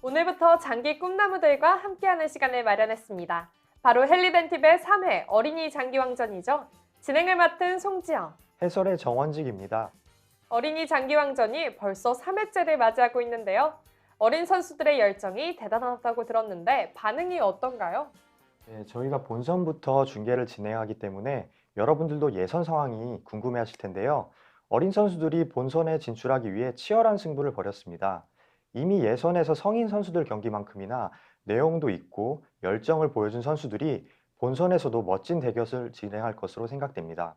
오늘부터 장기 꿈나무들과 함께하는 시간을 마련했습니다. 바로 헬리덴팁의 3회 어린이 장기왕전이죠. 진행을 맡은 송지영. 해설의 정원직입니다. 어린이 장기왕전이 벌써 3회째를 맞이하고 있는데요. 어린 선수들의 열정이 대단하다고 들었는데 반응이 어떤가요? 네, 저희가 본선부터 중계를 진행하기 때문에 여러분들도 예선 상황이 궁금해하실 텐데요. 어린 선수들이 본선에 진출하기 위해 치열한 승부를 벌였습니다. 이미 예선에서 성인 선수들 경기만큼이나 내용도 있고 열정을 보여준 선수들이 본선에서도 멋진 대결을 진행할 것으로 생각됩니다.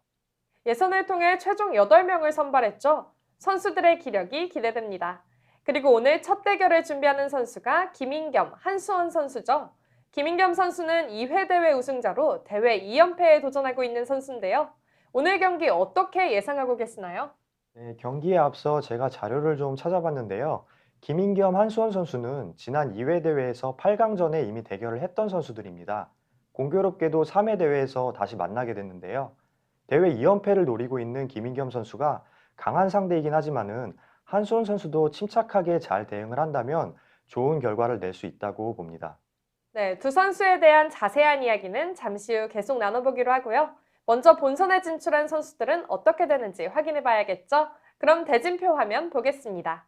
예선을 통해 최종 8명을 선발했죠. 선수들의 기력이 기대됩니다. 그리고 오늘 첫 대결을 준비하는 선수가 김인겸, 한수원 선수죠. 김인겸 선수는 2회 대회 우승자로 대회 2연패에 도전하고 있는 선수인데요. 오늘 경기 어떻게 예상하고 계시나요? 네, 경기에 앞서 제가 자료를 좀 찾아봤는데요. 김인겸, 한수원 선수는 지난 2회 대회에서 8강전에 이미 대결을 했던 선수들입니다. 공교롭게도 3회 대회에서 다시 만나게 됐는데요. 대회 2연패를 노리고 있는 김인겸 선수가 강한 상대이긴 하지만은 한수원 선수도 침착하게 잘 대응을 한다면 좋은 결과를 낼 수 있다고 봅니다. 네, 두 선수에 대한 자세한 이야기는 잠시 후 계속 나눠보기로 하고요. 먼저 본선에 진출한 선수들은 어떻게 되는지 확인해 봐야겠죠? 그럼 대진표 화면 보겠습니다.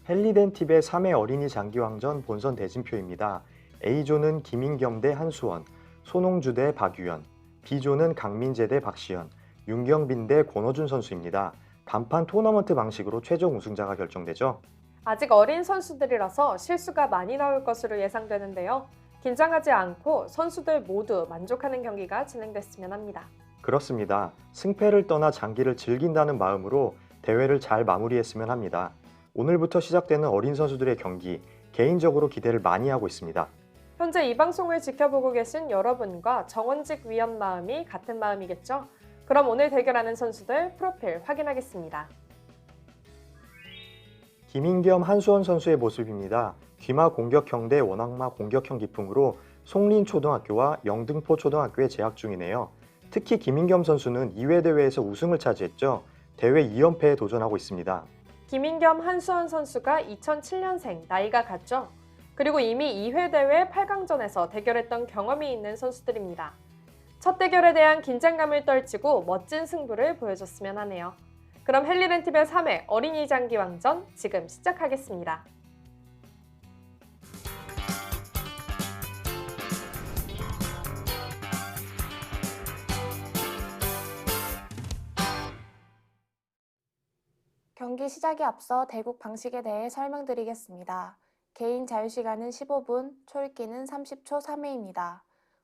헬리덴 팁의 3회 어린이 장기왕전 본선 대진표입니다. A조는 김인겸 대 한수원, 손홍주 대 박유연, B조는 강민재 대 박시연, 윤경빈 대 권호준 선수입니다. 단판 토너먼트 방식으로 최종 우승자가 결정되죠. 아직 어린 선수들이라서 실수가 많이 나올 것으로 예상되는데요. 긴장하지 않고 선수들 모두 만족하는 경기가 진행됐으면 합니다. 그렇습니다. 승패를 떠나 장기를 즐긴다는 마음으로 대회를 잘 마무리했으면 합니다. 오늘부터 시작되는 어린 선수들의 경기, 개인적으로 기대를 많이 하고 있습니다. 현재 이 방송을 지켜보고 계신 여러분과 정원직 위원 마음이 같은 마음이겠죠? 그럼 오늘 대결하는 선수들 프로필 확인하겠습니다. 김인겸, 한수원 선수의 모습입니다. 귀마 공격형 대 원악마 공격형 기풍으로 송린초등학교와 영등포초등학교에 재학 중이네요. 특히 김인겸 선수는 2회 대회에서 우승을 차지했죠. 대회 2연패에 도전하고 있습니다. 김인겸, 한수원 선수가 2007년생, 나이가 같죠? 그리고 이미 2회 대회 8강전에서 대결했던 경험이 있는 선수들입니다. 첫 대결에 대한 긴장감을 떨치고 멋진 승부를 보여줬으면 하네요. 그럼 헬리덴팁의 3회 어린이 장기왕전 지금 시작하겠습니다. 경기 시작에 앞서 대국 방식에 대해 설명드리겠습니다. 개인 자유시간은 15분, 초읽기는 30초 3회입니다.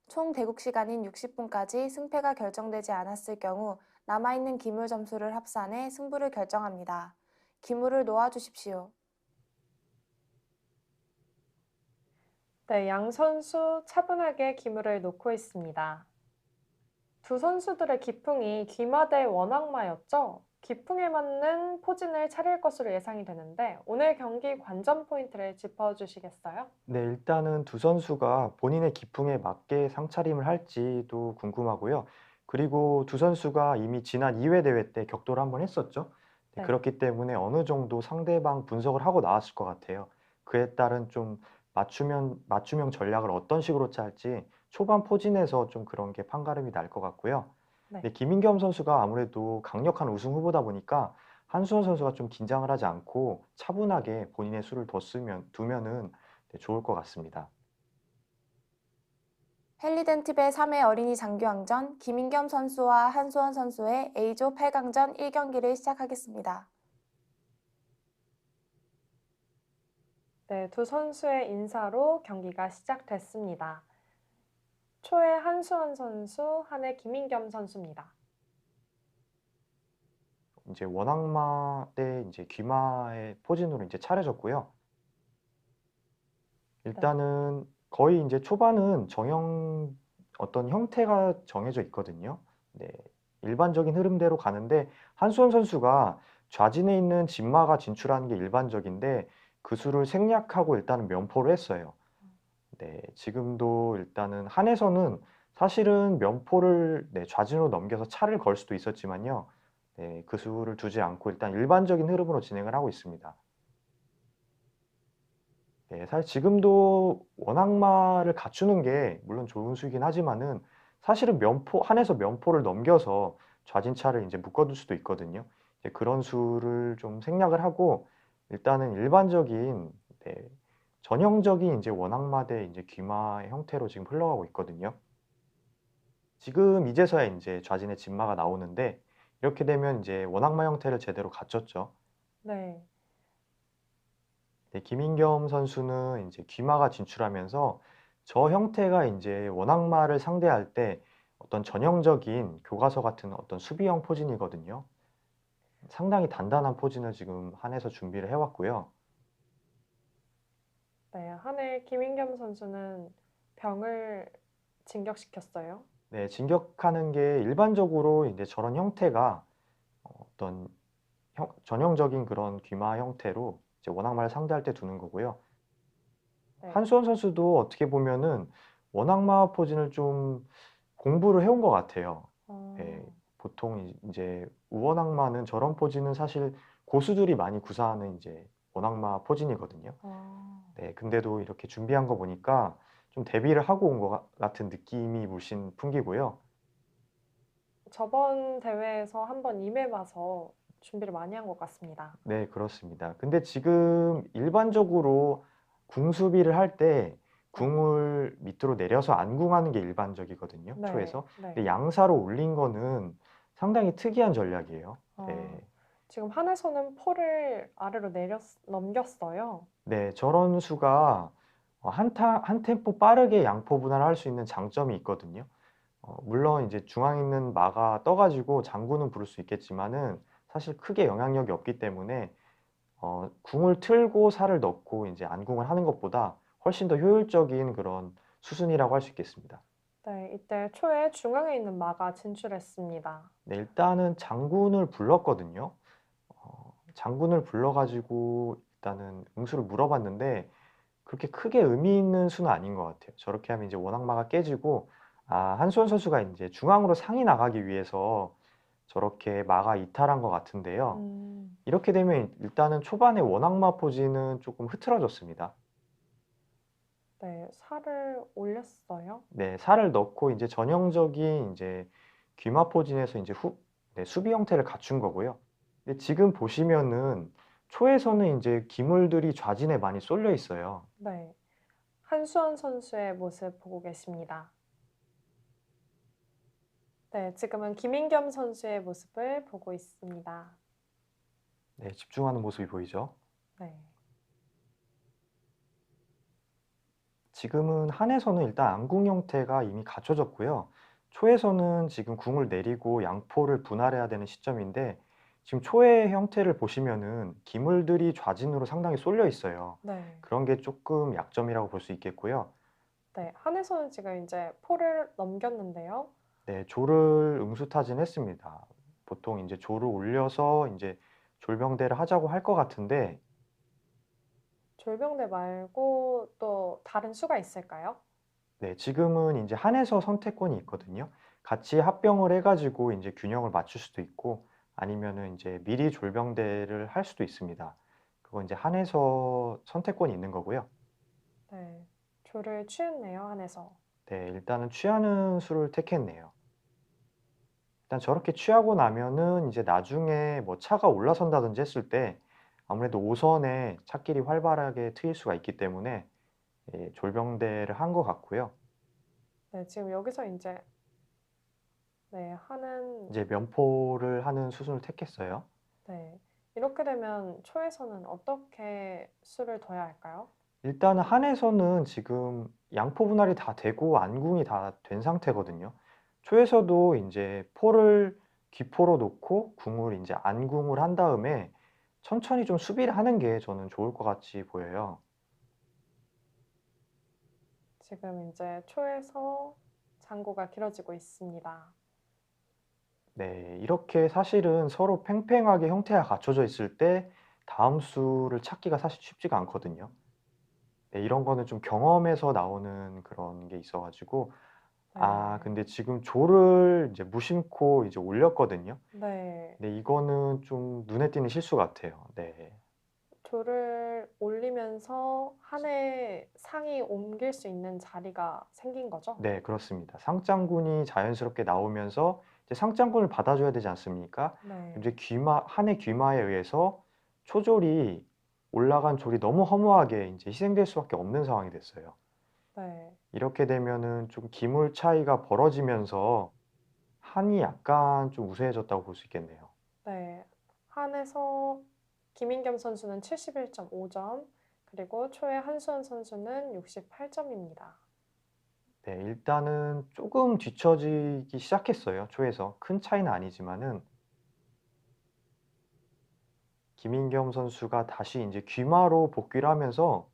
총 대국 시간인 60분까지 승패가 결정되지 않았을 경우 남아있는 기물 점수를 합산해 승부를 결정합니다. 기물을 놓아주십시오. 네, 양 선수 차분하게 기물을 놓고 있습니다. 두 선수들의 기풍이 귀마 대 원악마였죠? 기풍에 맞는 포진을 차릴 것으로 예상이 되는데 오늘 경기 관전 포인트를 짚어주시겠어요? 네, 일단은 두 선수가 본인의 기풍에 맞게 상차림을 할지도 궁금하고요. 그리고 두 선수가 이미 지난 2회 대회 때 격돌을 한번 했었죠. 네, 네. 그렇기 때문에 어느 정도 상대방 분석을 하고 나왔을 것 같아요. 그에 따른 좀 맞춤형 전략을 어떤 식으로 짤지 초반 포진에서 좀 그런 게 판가름이 날 것 같고요. 네. 네, 김인겸 선수가 아무래도 강력한 우승 후보다 보니까 한수원 선수가 좀 긴장을 하지 않고 차분하게 본인의 수를 두면은 네, 좋을 것 같습니다. 헬리덴팁의 3회 어린이 장기왕전 김인겸 선수와 한수원 선수의 A조 8강전 1경기를 시작하겠습니다. 네, 두 선수의 인사로 경기가 시작됐습니다. 초에 한수원 선수, 한해 김인겸 선수입니다. 이제 원악마 대 이제 귀마의 포진으로 이제 차려졌고요. 일단은 거의 이제 초반은 어떤 형태가 정해져 있거든요. 네, 일반적인 흐름대로 가는데 한수원 선수가 좌진에 있는 진마가 진출하는 게 일반적인데 그 수를 생략하고 일단은 면포를 했어요. 네, 지금도 일단은 한에서는 사실은 면포를 네, 좌진으로 넘겨서 차를 걸 수도 있었지만요. 네, 그 수를 두지 않고 일단 일반적인 흐름으로 진행을 하고 있습니다. 예, 사실 지금도 원악마를 갖추는 게 물론 좋은 수이긴 하지만은 사실은 한에서 면포를 넘겨서 좌진차를 이제 묶어둘 수도 있거든요. 이제 그런 수를 좀 생략을 하고 일단은 일반적인 네, 전형적인 이제 원악마대 이제 귀마의 형태로 지금 흘러가고 있거든요. 지금 이제서야 이제 좌진의 진마가 나오는데 이렇게 되면 이제 원악마 형태를 제대로 갖췄죠. 네. 네, 김인겸 선수는 이제 귀마가 진출하면서 저 형태가 이제 원악마를 상대할 때 어떤 전형적인 교과서 같은 어떤 수비형 포진이거든요. 상당히 단단한 포진을 지금 한에서 준비를 해왔고요. 네, 한해 김인겸 선수는 병을 진격시켰어요. 네, 진격하는 게 일반적으로 이제 저런 형태가 어떤 전형적인 그런 귀마 형태로 이제 원악마를 상대할 때 두는 거고요. 네. 한수원 선수도 어떻게 보면은 원악마 포진을 좀 공부를 해온 것 같아요. 예, 어, 보통 이제 우원악마는 저런 포진은 사실 고수들이 많이 구사하는 이제 원악마 포진이거든요. 어, 네, 근데도 이렇게 준비한 거 보니까 좀 대비를 하고 온 것 같은 느낌이 물씬 풍기고요. 저번 대회에서 한번 임해봐서 준비를 많이 한 것 같습니다. 네, 그렇습니다. 근데 지금 일반적으로 궁수비를 할 때 네. 궁을 밑으로 내려서 안궁하는 게 일반적이거든요, 네, 초에서. 네. 근데 양사로 올린 거는 상당히 특이한 전략이에요. 어, 네. 지금 한에서는 포를 아래로 넘겼어요. 네, 저런 수가 한 템포 빠르게 양포 분할을 할 수 있는 장점이 있거든요. 물론 이제 중앙에 있는 마가 떠가지고 장구는 부를 수 있겠지만은 사실 크게 영향력이 없기 때문에 궁을 틀고 살을 넣고 이제 안궁을 하는 것보다 훨씬 더 효율적인 그런 수순이라고 할 수 있겠습니다. 네, 이때 초에 중앙에 있는 마가 진출했습니다. 네, 일단은 장군을 불렀거든요. 장군을 불러가지고 일단은 응수를 물어봤는데 그렇게 크게 의미 있는 수는 아닌 것 같아요. 저렇게 하면 이제 원악마가 깨지고, 한수원 선수가 이제 중앙으로 상이 나가기 위해서 저렇게 마가 이탈한 것 같은데요. 음, 이렇게 되면 일단은 초반에 원악마 포지는 조금 흐트러졌습니다. 네, 살을 올렸어요. 네, 살을 넣고 이제 전형적인 이제 귀마 포진에서 이제 네, 수비 형태를 갖춘 거고요. 근데 지금 보시면은 초에서는 이제 기물들이 좌진에 많이 쏠려 있어요. 네, 한수원 선수의 모습 보고 계십니다. 네, 지금은 김인겸 선수의 모습을 보고 있습니다. 네, 집중하는 모습이 보이죠. 네, 지금은 한에서는 일단 안궁 형태가 이미 갖춰졌고요. 초에서는 지금 궁을 내리고 양포를 분할해야 되는 시점인데 지금 초의 형태를 보시면은 기물들이 좌진으로 상당히 쏠려 있어요. 네, 그런 게 조금 약점이라고 볼 수 있겠고요. 네, 한에서는 지금 이제 포를 넘겼는데요. 네, 조를 응수타진했습니다. 보통 이제 조를 올려서 이제 졸병대를 하자고 할 것 같은데 졸병대 말고 또 다른 수가 있을까요? 네, 지금은 이제 한에서 선택권이 있거든요. 같이 합병을 해가지고 이제 균형을 맞출 수도 있고 아니면은 이제 미리 졸병대를 할 수도 있습니다. 그건 이제 한에서 선택권이 있는 거고요. 네, 조를 취했네요, 한에서. 네, 일단은 취하는 수를 택했네요. 일단 저렇게 취하고 나면은 이제 나중에 뭐 차가 올라선다든지 했을 때 아무래도 오선에 차길이 활발하게 트일 수가 있기 때문에 예, 졸병대를 한 것 같고요. 네, 지금 여기서 이제 네, 하는 이제 면포를 하는 수순을 택했어요. 네, 이렇게 되면 초에서는 어떻게 수를 둬야 할까요? 일단은 한에서는 지금 양포 분할이 다 되고 안궁이 다 된 상태거든요. 초에서도 이제 포를 귀포로 놓고 궁을 이제 안궁을 한 다음에 천천히 좀 수비를 하는 게 저는 좋을 것 같이 보여요. 지금 이제 초에서 장고가 길어지고 있습니다. 네, 이렇게 사실은 서로 팽팽하게 형태가 갖춰져 있을 때 다음 수를 찾기가 사실 쉽지가 않거든요. 네, 이런 거는 좀 경험에서 나오는 그런 게 있어가지고 네, 근데 지금 조를 이제 무심코 이제 올렸거든요. 네, 네, 이거는 좀 눈에 띄는 실수 같아요. 네. 돌을 올리면서 한 해 상이 옮길 수 있는 자리가 생긴 거죠? 네, 그렇습니다. 상장군이 자연스럽게 나오면서 이제 상장군을 받아줘야 되지 않습니까? 네. 이제 한 해 귀마에 의해서 초졸이 올라간 졸이 너무 허무하게 이제 희생될 수밖에 없는 상황이 됐어요. 네. 이렇게 되면은 좀 기물 차이가 벌어지면서 한이 약간 좀 우세해졌다고 볼 수 있겠네요. 네. 한에서 김인겸 선수는 71.5점, 그리고 초의 한수원 선수는 68점입니다. 네, 일단은 조금 뒤처지기 시작했어요. 초에서 큰 차이는 아니지만은 김인겸 선수가 다시 이제 귀마로 복귀를 하면서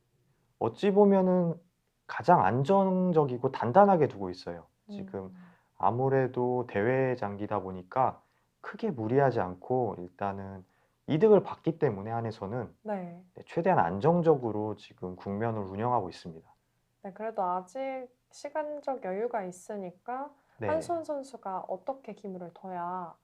어찌 보면은 가장 안정적이고 단단하게 두고 있어요. 지금 음. 아무래도 대회 장기다 보니까 크게 무리하지 않고 일단은 이득을 봤기 때문에 한에서는 네. 최대한 안정적으로 지금 국면을 운영하고 있습니다. 네, 그래도 아직 시간적 여유가 있으니까 네. 한수원 선수가 어떻게 기물을 둬야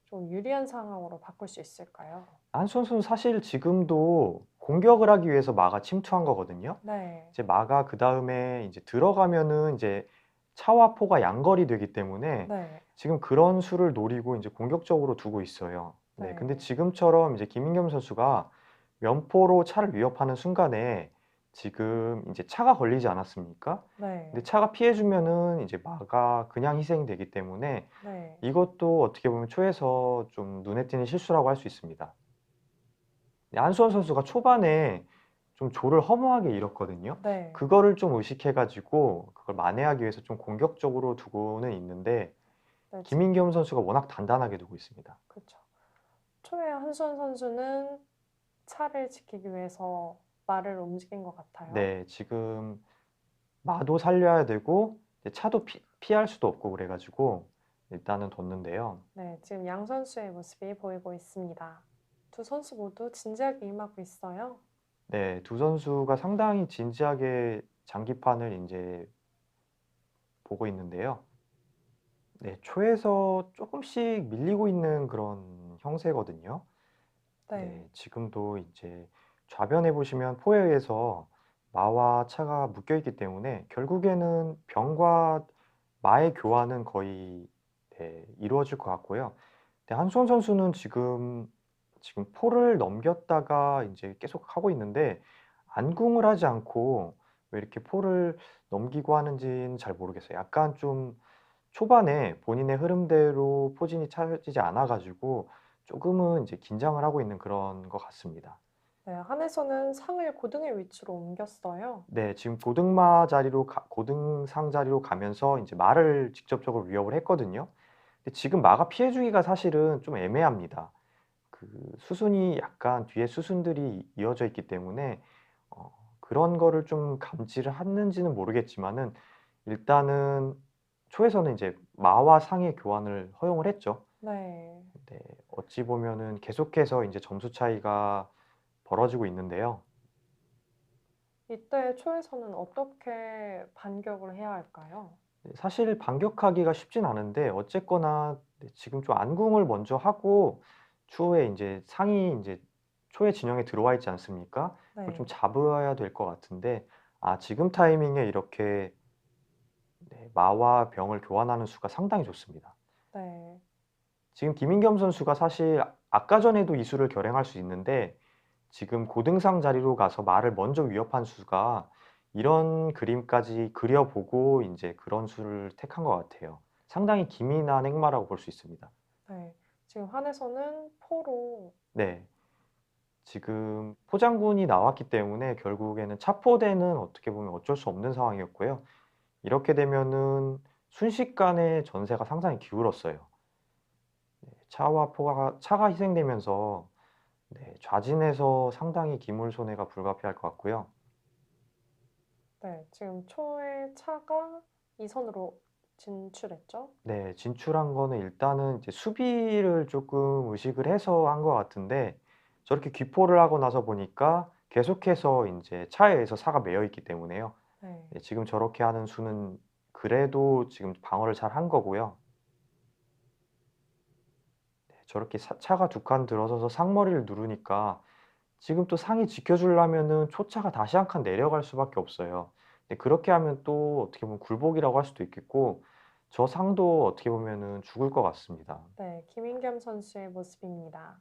좀 유리한 상황으로 바꿀 수 있을까요? 한 선수는 사실 지금도 공격을 하기 위해서 마가 침투한 거거든요. 네. 이제 마가 그다음에 이제 들어가면은 이제 차와 포가 양거리 되기 때문에 네. 지금 그런 수를 노리고 이제 공격적으로 두고 있어요. 네, 근데 네. 지금처럼 이제 김인겸 선수가 면포로 차를 위협하는 순간에 지금 이제 차가 걸리지 않았습니까? 네. 근데 차가 피해주면은 이제 마가 그냥 희생되기 때문에 네. 이것도 어떻게 보면 초에서 좀 눈에 띄는 실수라고 할 수 있습니다. 네, 안수원 선수가 초반에 좀 조를 허무하게 잃었거든요. 네. 그거를 좀 의식해가지고 그걸 만회하기 위해서 좀 공격적으로 두고는 있는데 네, 김인겸 선수가 워낙 단단하게 두고 있습니다. 그렇죠. 초에 한수원 선수는 차를 지키기 위해서 말을 움직인 것 같아요. 네, 지금 마도 살려야 되고 이제 차도 피할 수도 없고 그래가지고 일단은 뒀는데요. 네, 지금 양 선수의 모습이 보이고 있습니다. 두 선수 모두 진지하게 임하고 있어요. 네, 두 선수가 상당히 진지하게 장기판을 이제 보고 있는데요. 네, 초에서 조금씩 밀리고 있는 그런 형세거든요. 네. 네, 지금도 이제 좌변에 보시면 포에 의해서 마와 차가 묶여 있기 때문에 결국에는 병과 마의 교환은 거의 네, 이루어질 것 같고요. 네, 한수원 선수는 지금 포를 넘겼다가 이제 계속 하고 있는데 안궁을 하지 않고 왜 이렇게 포를 넘기고 하는지는 잘 모르겠어요. 약간 좀 초반에 본인의 흐름대로 포진이 차지지 않아가지고 조금은 이제 긴장을 하고 있는 그런 것 같습니다. 네, 한에서는 상을 고등의 위치로 옮겼어요. 네, 지금 고등상 자리로 가면서 이제 마를 직접적으로 위협을 했거든요. 근데 지금 마가 피해주기가 사실은 좀 애매합니다. 그 수순이 약간 뒤에 수순들이 이어져 있기 때문에 어, 그런 거를 좀 감지를 했는지는 모르겠지만은 일단은 초에서는 이제 마와 상의 교환을 허용을 했죠. 네. 네, 어찌 보면은 계속해서 이제 점수 차이가 벌어지고 있는데요. 이때 초에서는 어떻게 반격을 해야 할까요? 네, 사실 반격하기가 쉽진 않은데 어쨌거나 네, 지금 좀 안궁을 먼저 하고 추후에 이제 상이 이제 초의 진영에 들어와 있지 않습니까? 그걸 좀 네. 잡아야 될 것 같은데 지금 타이밍에 이렇게 네, 마와 병을 교환하는 수가 상당히 좋습니다. 네. 지금 김인겸 선수가 사실 아까 전에도 이 수를 결행할 수 있는데 지금 고등상 자리로 가서 마를 먼저 위협한 수가 이런 그림까지 그려보고 이제 그런 수를 택한 것 같아요. 상당히 기민한 행마라고 볼 수 있습니다. 네. 지금 한에서는 포로 네. 지금 포장군이 나왔기 때문에 결국에는 차포대는 어떻게 보면 어쩔 수 없는 상황이었고요. 이렇게 되면은 순식간에 전세가 상당히 기울었어요. 네, 차가 희생되면서 네, 좌진해서 상당히 기물 손해가 불가피할 것 같고요. 네, 지금 초에 차가 2선으로 진출했죠? 네, 진출한 거는 일단은 이제 수비를 조금 의식을 해서 한 것 같은데 저렇게 귀포를 하고 나서 보니까 계속해서 이제 차에 의해서 차가 매여 있기 때문에요. 네. 네, 지금 저렇게 하는 수는 그래도 지금 방어를 잘 한 거고요. 네, 저렇게 차가 두 칸 들어서서 상머리를 누르니까 지금 또 상위 지켜주려면은 초차가 다시 한 칸 내려갈 수밖에 없어요. 근데 그렇게 하면 또 어떻게 보면 굴복이라고 할 수도 있겠고 저 상도 어떻게 보면은 죽을 것 같습니다. 네, 김인겸 선수의 모습입니다.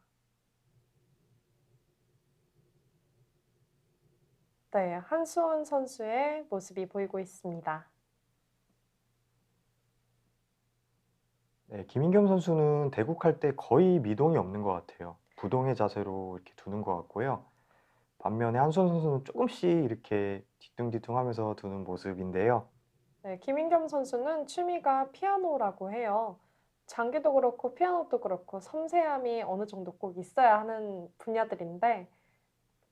네, 한수원 선수의 모습이 보이고 있습니다. 네, 김인겸 선수는 대국할 때 거의 미동이 없는 것 같아요. 부동의 자세로 이렇게 두는 것 같고요. 반면에 한수원 선수는 조금씩 이렇게 뒤뚱뒤뚱하면서 두는 모습인데요. 네, 김인겸 선수는 취미가 피아노라고 해요. 장기도 그렇고 피아노도 그렇고 섬세함이 어느 정도 꼭 있어야 하는 분야들인데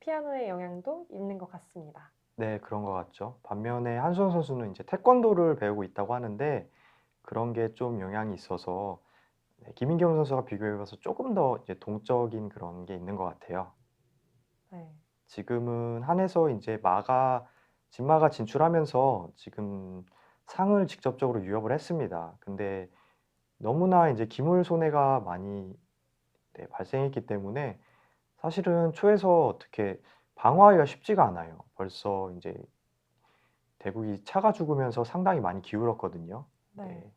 피아노의 영향도 있는 것 같습니다. 네, 그런 것 같죠. 반면에 한수원 선수는 이제 태권도를 배우고 있다고 하는데 그런 게 좀 영향이 있어서 네, 김인겸 선수가 비교해봐서 조금 더 이제 동적인 그런 게 있는 것 같아요. 네, 지금은 한에서 이제 진마가 진출하면서 지금 상을 직접적으로 유협을 했습니다. 근데 너무나 이제 기물 손해가 많이 네, 발생했기 때문에 사실은 초에서 어떻게 방어하기가 쉽지가 않아요. 벌써 이제 대국이 차가 죽으면서 상당히 많이 기울었거든요. 네. 네,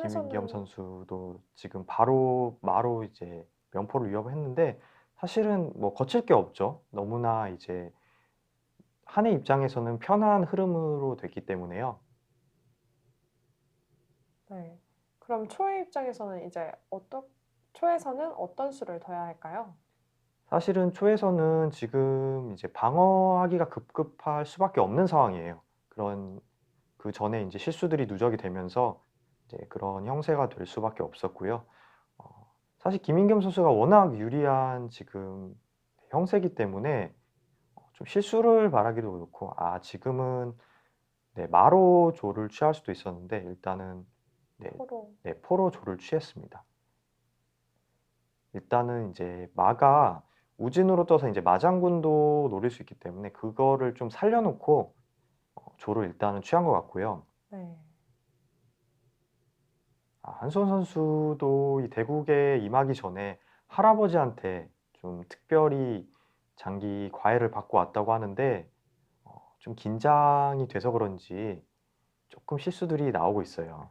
김인겸 한에서는 선수도 지금 바로 마로 이제 면포를 위협했는데 사실은 뭐 거칠 게 없죠. 너무나 이제 한의 입장에서는 편한 흐름으로 됐기 때문에요. 네. 그럼 초의 입장에서는 초에서는 어떤 수를 둬야 할까요? 사실은 초에서는 지금 이제 방어하기가 급급할 수밖에 없는 상황이에요. 그 전에 이제 실수들이 누적이 되면서 이제 그런 형세가 될 수밖에 없었고요. 사실 김인겸 선수가 워낙 유리한 지금 형세기 때문에 좀 실수를 바라기도 그렇고, 지금은 네, 마로 조를 취할 수도 있었는데 일단은 네, 포로. 네, 포로 조를 취했습니다. 일단은 이제 마가 우진으로 떠서 이제 마장군도 노릴 수 있기 때문에 그거를 좀 살려놓고 조를 일단은 취한 것 같고요. 네. 한수원 선수도 이 대국에 임하기 전에 할아버지한테 좀 특별히 장기 과외를 받고 왔다고 하는데 좀 긴장이 돼서 그런지 조금 실수들이 나오고 있어요.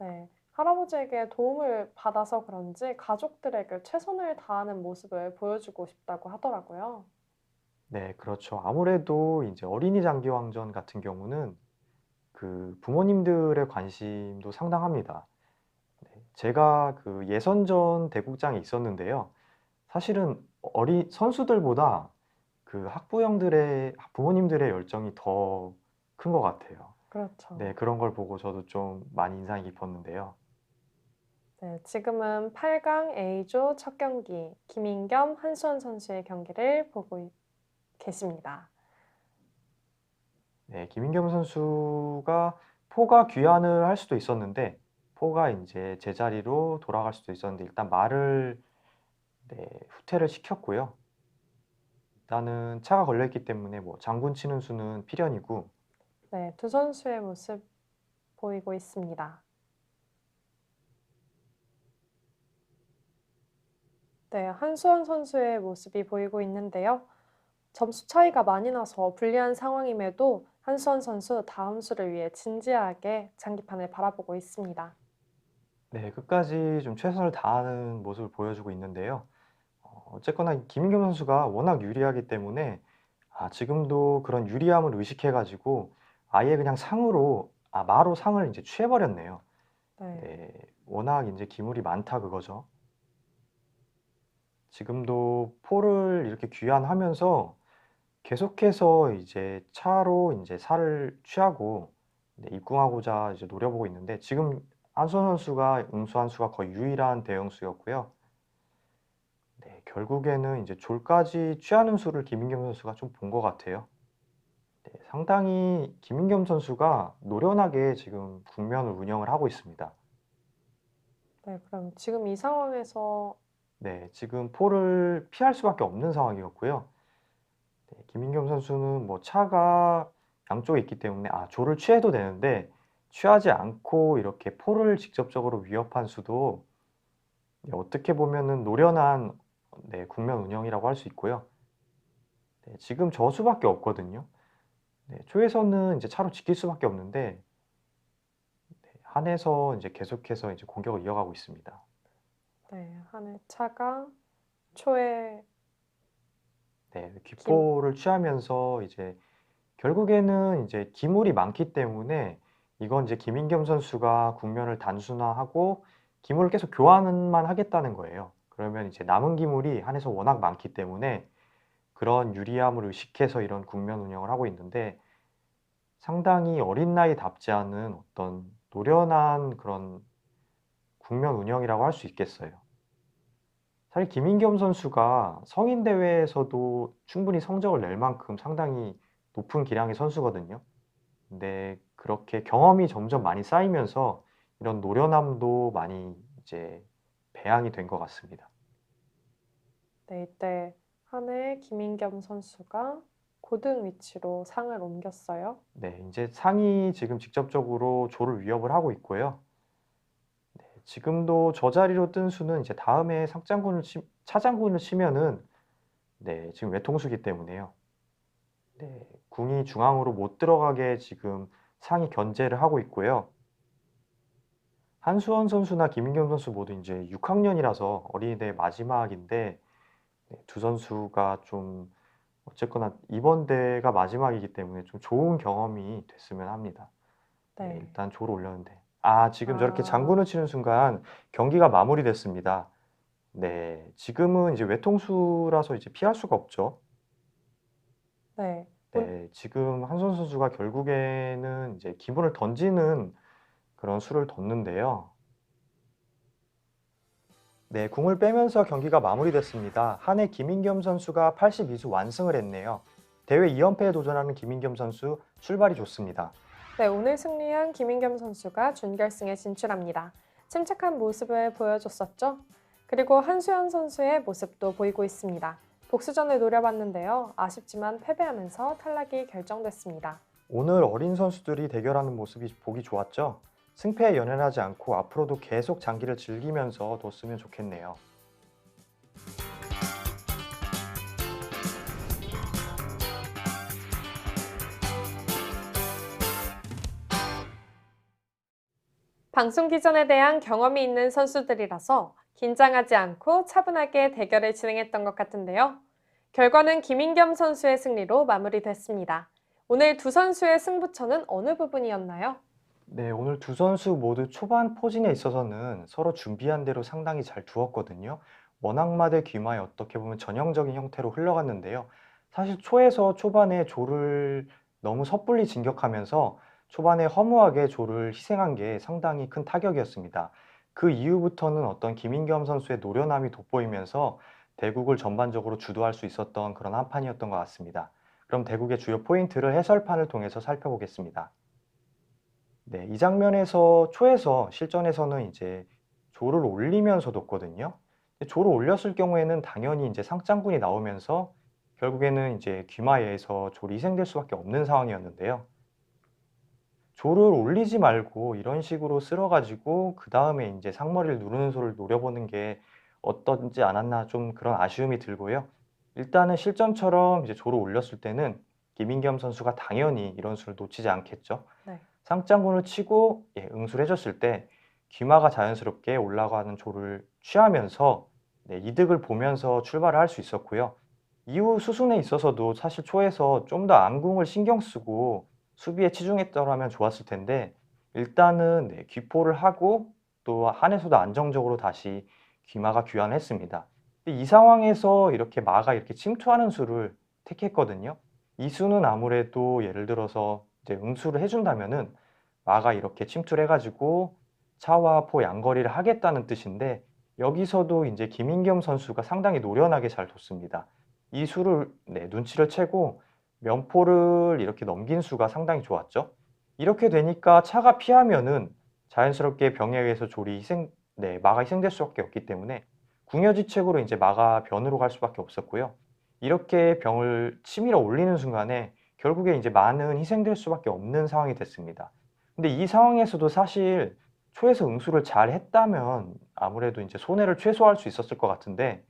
네. 할아버지에게 도움을 받아서 그런지 가족들에게 최선을 다하는 모습을 보여주고 싶다고 하더라고요. 네, 그렇죠. 아무래도 이제 어린이 장기왕전 같은 경우는 그 부모님들의 관심도 상당합니다. 네, 제가 그 예선전 대국장에 있었는데요. 사실은 선수들보다 그 부모님들의 열정이 더 큰 것 같아요. 그렇죠. 네, 그런 걸 보고 저도 좀 많이 인상이 깊었는데요. 네, 지금은 8강 A조 첫 경기 김인겸, 한수원 선수의 경기를 보고 계십니다. 네, 김인겸 선수가 포가 귀환을 할 수도 있었는데 포가 이제 제자리로 돌아갈 수도 있었는데 일단 말을 네, 후퇴를 시켰고요. 일단은 차가 걸려있기 때문에 뭐 장군 치는 수는 필연이고 네, 두 선수의 모습 보이고 있습니다. 네, 한수원 선수의 모습이 보이고 있는데요. 점수 차이가 많이 나서 불리한 상황임에도 한수원 선수 다음 수를 위해 진지하게 장기판을 바라보고 있습니다. 네, 끝까지 좀 최선을 다하는 모습을 보여주고 있는데요. 어쨌거나 김인겸 선수가 워낙 유리하기 때문에 지금도 그런 유리함을 의식해가지고 아예 그냥 마로 상을 이제 취해버렸네요. 네, 네, 워낙 이제 기물이 많다 그거죠. 지금도 포를 이렇게 귀환하면서 계속해서 이제 차로 이제 살을 취하고 네, 입궁하고자 이제 노려보고 있는데 지금 한수원 선수가 응수한 수가 거의 유일한 대응수였고요. 네, 결국에는 이제 졸까지 취하는 수를 김인겸 선수가 좀 본 것 같아요. 네, 상당히 김인겸 선수가 노련하게 지금 국면을 운영을 하고 있습니다. 네, 그럼 지금 이 상황에서 네, 지금 포를 피할 수밖에 없는 상황이었고요. 네, 김인겸 선수는 뭐 차가 양쪽에 있기 때문에 조를 취해도 되는데 취하지 않고 이렇게 포를 직접적으로 위협한 수도 네, 어떻게 보면은 노련한 네, 국면 운영이라고 할 수 있고요. 네, 지금 저 수밖에 없거든요. 네, 초에서는 이제 차로 지킬 수밖에 없는데 한에서 이제 계속해서 이제 공격을 이어가고 있습니다. 네, 한의 차가 초에 네, 귓볼을 취하면서 이제 결국에는 이제 기물이 많기 때문에 이건 이제 김인겸 선수가 국면을 단순화하고 기물을 계속 교환만 하겠다는 거예요. 그러면 이제 남은 기물이 한에서 워낙 많기 때문에 그런 유리함을 의식해서 이런 국면 운영을 하고 있는데 상당히 어린 나이답지 않은 어떤 노련한 그런 국면 운영이라고 할 수 있겠어요. 사실 김인겸 선수가 성인 대회에서도 충분히 성적을 낼 만큼 상당히 높은 기량의 선수거든요. 근데 그렇게 경험이 점점 많이 쌓이면서 이런 노련함도 많이 이제 배양이 된 것 같습니다. 네, 이때 한의 김인겸 선수가 고등 위치로 상을 옮겼어요. 네, 이제 상이 지금 직접적으로 조를 위협을 하고 있고요. 네, 지금도 저 자리로 뜬 수는 이제 다음에 차장군을 치면은 네, 지금 외통수기 때문에요. 네, 궁이 중앙으로 못 들어가게 지금 상이 견제를 하고 있고요. 한수원 선수나 김인겸 선수 모두 이제 6학년이라서 어린이대 마지막인데 두 선수가 좀 어쨌거나 이번 대회가 마지막이기 때문에 좀 좋은 경험이 됐으면 합니다. 네, 네. 일단 조를 올렸는데 지금 저렇게 아. 장군을 치는 순간 경기가 마무리됐습니다. 네, 지금은 이제 외통수라서 이제 피할 수가 없죠. 네. 네, 지금 한수원 선수가 결국에는 이제 기분을 던지는 그런 수를 뒀는데요. 네, 궁을 빼면서 경기가 마무리됐습니다. 한해 김인겸 선수가 82수 완승을 했네요. 대회 2연패에 도전하는 김인겸 선수 출발이 좋습니다. 네, 오늘 승리한 김인겸 선수가 준결승에 진출합니다. 침착한 모습을 보여줬었죠? 그리고 한수연 선수의 모습도 보이고 있습니다. 복수전을 노려봤는데요. 아쉽지만 패배하면서 탈락이 결정됐습니다. 오늘 어린 선수들이 대결하는 모습이 보기 좋았죠? 승패에 연연하지 않고 앞으로도 계속 장기를 즐기면서 뒀으면 좋겠네요. 방송 기전에 대한 경험이 있는 선수들이라서 긴장하지 않고 차분하게 대결을 진행했던 것 같은데요. 결과는 김인겸 선수의 승리로 마무리됐습니다. 오늘 두 선수의 승부처는 어느 부분이었나요? 네, 오늘 두 선수 모두 초반 포진에 있어서는 서로 준비한 대로 상당히 잘 두었거든요. 원악마대 귀마에 어떻게 보면 전형적인 형태로 흘러갔는데요. 사실 초에서 초반에 조를 너무 섣불리 진격하면서 초반에 허무하게 조를 희생한 게 상당히 큰 타격이었습니다. 그 이후부터는 어떤 김인겸 선수의 노련함이 돋보이면서 대국을 전반적으로 주도할 수 있었던 그런 한 판이었던 것 같습니다. 그럼 대국의 주요 포인트를 해설판을 통해서 살펴보겠습니다. 네, 이 장면에서 초에서 실전에서는 이제 조를 올리면서 뒀거든요. 조를 올렸을 경우에는 당연히 이제 상장군이 나오면서 결국에는 이제 귀마에서 조를 희생될 수밖에 없는 상황이었는데요. 조를 올리지 말고 이런 식으로 쓸어가지고 그 다음에 이제 상머리를 누르는 소를 노려보는 게 어떤지 않았나 좀 그런 아쉬움이 들고요. 일단은 실전처럼 이제 조를 올렸을 때는 김인겸 선수가 당연히 이런 수를 놓치지 않겠죠. 네. 상장군을 치고 응수를 해줬을 때 귀마가 자연스럽게 올라가는 조를 취하면서 이득을 보면서 출발을 할 수 있었고요. 이후 수순에 있어서도 사실 초에서 좀 더 안궁을 신경 쓰고 수비에 치중했더라면 좋았을 텐데 일단은 귀포를 하고 또 한에서도 안정적으로 다시 귀마가 귀환했습니다. 이 상황에서 이렇게 마가 이렇게 침투하는 수를 택했거든요. 이 수는 아무래도 예를 들어서 이제 응수를 해준다면은 마가 이렇게 침투를 해가지고 차와 포 양거리를 하겠다는 뜻인데 여기서도 이제 김인겸 선수가 상당히 노련하게 잘 뒀습니다. 이 수를 눈치를 채고 면포를 이렇게 넘긴 수가 상당히 좋았죠. 이렇게 되니까 차가 피하면은 자연스럽게 병에 의해서 마가 희생될 수밖에 없기 때문에 궁여지책으로 이제 마가 변으로 갈 수밖에 없었고요. 이렇게 병을 치밀어 올리는 순간에 결국에 이제 마는 희생될 수밖에 없는 상황이 됐습니다. 근데 이 상황에서도 사실 초에서 응수를 잘 했다면 아무래도 이제 손해를 최소화할 수 있었을 것 같은데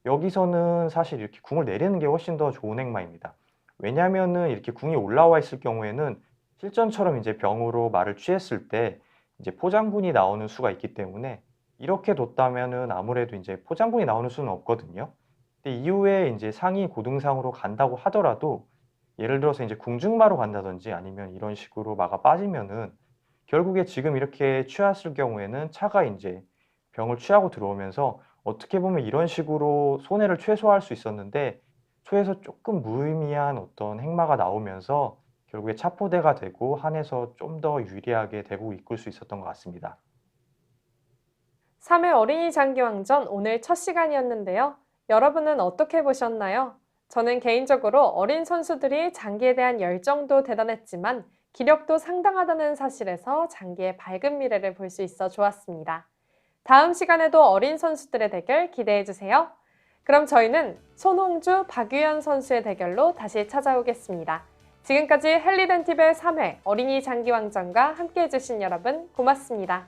여기서는 사실 이렇게 궁을 내리는 게 훨씬 더 좋은 행마입니다. 왜냐하면은 이렇게 궁이 올라와 있을 경우에는 실전처럼 이제 병으로 말을 취했을 때 이제 포장군이 나오는 수가 있기 때문에 이렇게 뒀다면은 아무래도 이제 포장군이 나오는 수는 없거든요. 근데 이후에 이제 상이 고등상으로 간다고 하더라도 예를 들어서 이제 궁중마로 간다든지 아니면 이런 식으로 마가 빠지면은 결국에 지금 이렇게 취했을 경우에는 차가 이제 병을 취하고 들어오면서 어떻게 보면 이런 식으로 손해를 최소화할 수 있었는데 초에서 조금 무의미한 어떤 행마가 나오면서 결국에 차포대가 되고 한에서 좀 더 유리하게 대국 이끌 수 있었던 것 같습니다. 3회 어린이 장기왕전 오늘 첫 시간이었는데요. 여러분은 어떻게 보셨나요? 저는 개인적으로 어린 선수들이 장기에 대한 열정도 대단했지만 기력도 상당하다는 사실에서 장기의 밝은 미래를 볼 수 있어 좋았습니다. 다음 시간에도 어린 선수들의 대결 기대해주세요. 그럼 저희는 손홍주, 박유연 선수의 대결로 다시 찾아오겠습니다. 지금까지 헬리덴팁의 3회 어린이 장기왕전과 함께해주신 여러분 고맙습니다.